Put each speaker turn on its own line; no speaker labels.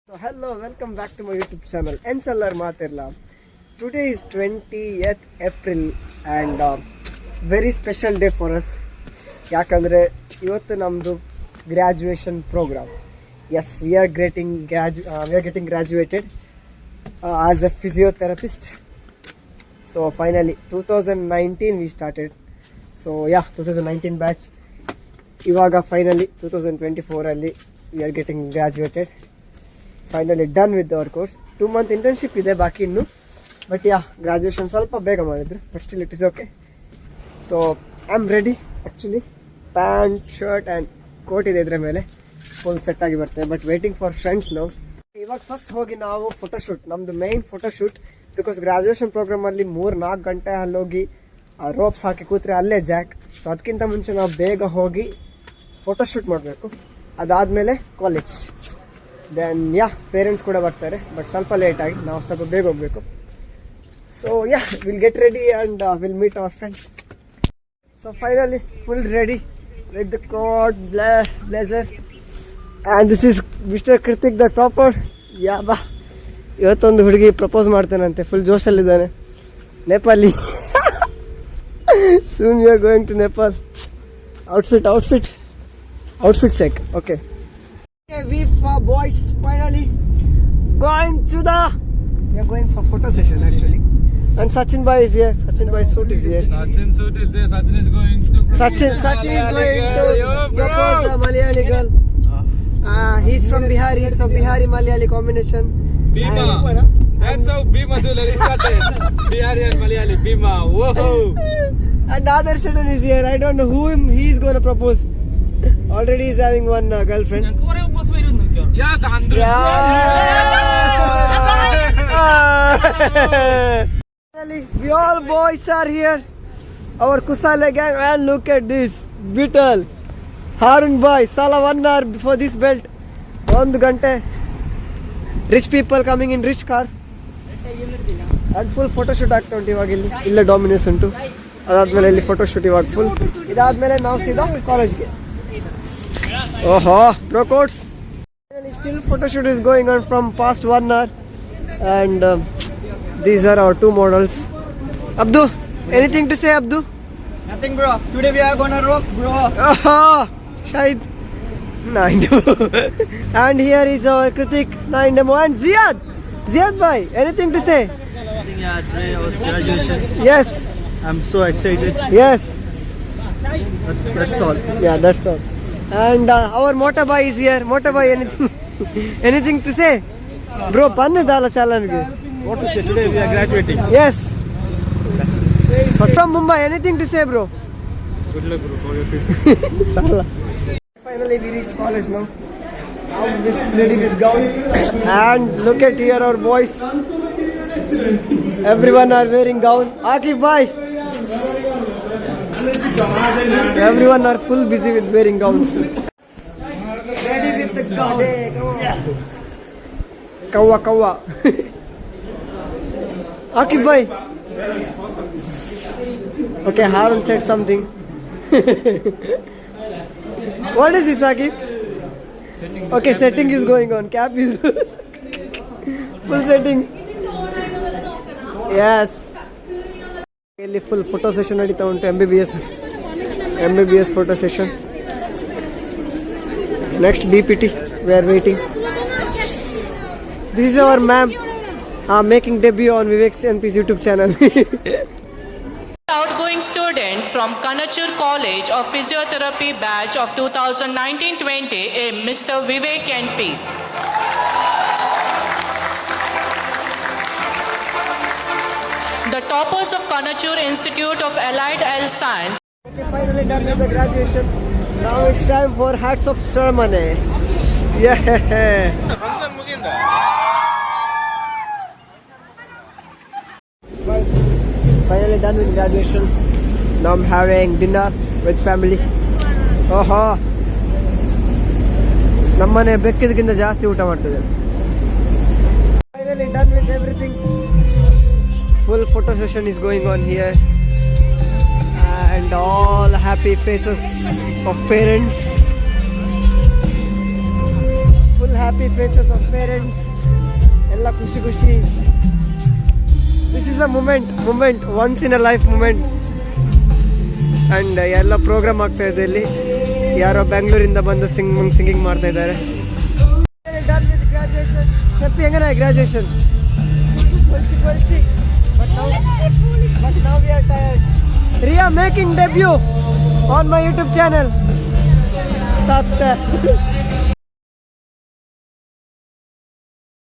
So hello, welcome back to my YouTube channel. Ensallar Matirla. Today is 20th April and very special day for us. ಯಾಕಂದ್ರೆ ಇವತ್ತು ನಮ್ಮದು graduation program. Yes, we are getting graduated as a physiotherapist. So finally 2019 we started. So yeah, 2019 batch. ಇವಾಗ finally 2024 ಅಲ್ಲಿ we are getting graduated. Finally done with our course. 2 month internship ಇದೆ ಬಾಕಿ ಇನ್ನು, but yeah graduation ಸ್ವಲ್ಪ ಬೇಗ ಮಾಡಿದ್ರು, but still it is okay. So I am ready. Actually pant shirt and coat ಇದೆ, ಇದ್ರ ಮೇಲೆ ಫುಲ್ ಸೆಟ್ ಆಗಿ ಬರ್ತೇವೆ. ಬಟ್ ವೇಟಿಂಗ್ ಫಾರ್ ಫ್ರೆಂಡ್ಸ್ ನಾವು. ಇವಾಗ ಫಸ್ಟ್ ಹೋಗಿ ನಾವು ಫೋಟೋಶೂಟ್, ನಮ್ದು ಮೇನ್ ಫೋಟೋಶೂಟ್. ಬಿಕಾಸ್ ಗ್ರಾಜುಯೇಷನ್ ಪ್ರೋಗ್ರಾಮಲ್ಲಿ 3-4 ಗಂಟೆ ಅಲ್ಲೋಗಿ ರೋಪ್ಸ್ ಹಾಕಿ ಕೂತ್ರೆ ಅಲ್ಲೇ ಜಾಕ್. ಸೊ ಅದಕ್ಕಿಂತ ಮುಂಚೆ ನಾವು ಬೇಗ ಹೋಗಿ ಫೋಟೋಶೂಟ್ ಮಾಡಬೇಕು. ಅದಾದಮೇಲೆ ಕಾಲೇಜ್. ದೆನ್ ಯಾ ಪೇರೆಂಟ್ಸ್ ಕೂಡ ಬರ್ತಾರೆ, ಬಟ್ ಸ್ವಲ್ಪ ಲೇಟ್ ಆಗಿ, ನಾವು ಸ್ವಲ್ಪ ಬೇಗ ಹೋಗಬೇಕು. So ya will get ready and will meet our friends. So finally full ready with the coat, blazer and this is mister Kritik the topper. Ya ಬಾ, ಇವತ್ತೊಂದು ಹುಡುಗಿ ಪ್ರಪೋಸ್ ಮಾಡ್ತಾನಂತೆ, ಫುಲ್ ಜೋಶಲ್ಲಿದ್ದಾನೆ. Nepali. Soon you are going to Nepal. Outfit check. Okay. We boys finally going to we are going for photo session actually, and Sachin bhai is here. Sachin bhai suit is here.
Sachin suit is there. Sachin is going to
Sachin is going to propose a Malayali girl. He's from Bihar, so Bihari Malayali combination.
Bhima. That's how Bhima jewelry started. Bihari and Malayali Bhima. Whoa.
And Adarsh Shetty is here. I don't know whom he's going to propose. Already he's having one girlfriend.
Yeah, Sandra.
Finally, we all boys are here. Our Kusale gang, and look at this beetle. Harun boy, sala 1 hour for this belt. 1 gante. Rich people coming in rich car. And full photoshoot ಆಗ್ತಾ ಉಂಟು ಇವಾಗ. ಇಲ್ಲೇ ಡಾಮಿನೇಸ್ ಉಂಟು. ಅದಾದ್ಮೇಲೆ ಇಲ್ಲಿ photoshoot ಇವಾಗ full. ಇದಾದ್ಮೇಲೆ ನಾವು ಸೀದಾ ಕಾಲೇಜ್ಗೆ. ಓಹೋ bro quotes. Still photoshoot is going on from past 1 hour, and these are our 2 models. Abdu, anything to say, Abdu?
Nothing, bro. Today we are gonna rock, bro.
Oh, Shahid 9 and here is our Kritik 9 demo and Ziad bhai, anything to say?
Nothing, yeah. Today was graduation.
Yes,
I'm so excited.
yes,
That's all.
yeah, that's all. And our Mota bhai is here. Mota bhai, anything to say? Bro, panne dala chalange.
What to say? Today we are graduating.
Yes, from Mumbai, anything to say, bro?
Good luck, bro, for your future.
Sala. Finally we reached college now. I'm ready with gown. And look at here our boys. Everyone are wearing gown. Akif bhai. Everyone are full busy with wearing gowns. Ready with the gown. Kawa. Akif bhai. Okay, Harun said something. What is this, Akif? Okay, setting is going on. Cap is loose. Full setting. Yes. ಇಲ್ಲಿ full photo session ನಡೀತಾ ಉಂಟು. MBBS photo session. Next BPT, we are waiting. This is our ma'am making debut on Vivek's NP's YouTube channel.
Outgoing student from Kanachur College of Physiotherapy batch of 2019-20, Mr. Vivek NP. The toppers of Kanachur Institute of Allied Health Science.
Okay, finally done with the graduation. Now it's time for hats of ceremony. Yeah. Finally done with graduation. Now I'm having dinner with family. ಓಹೋ, ನಮ್ಮನೆ ಬೆಕ್ಕಿದಕ್ಕಿಂತ ಜಾಸ್ತಿ ಊಟ ಮಾಡ್ತದೆ. Finally done with everything. Full photo session is going on here, and all happy faces of parents. Full happy faces of parents. ಎಲ್ಲ ಖುಷಿ ಖುಷಿ. This is a moment once in a life moment. And ಎಲ್ಲ program ಆಗ್ತಾ ಇದೆ ಇಲ್ಲಿ. ಯಾರೋ ಬೆಂಗಳೂರಿಂದ ಬಂದು ಸಿಂಗಿಂಗ್ ಮಾಡ್ತಾ ಇದ್ದಾರೆ. ಗ್ರಾಜುಯೇಷನ್ ಸಪ್ಪಿ ಹೆಂಗನ ಗ್ರಾಜುಯೇಷನ್ ಕೊಲ್ಚಿ ಬಟ್ ನಾವು we are tired. Ria making debut on my YouTube channel.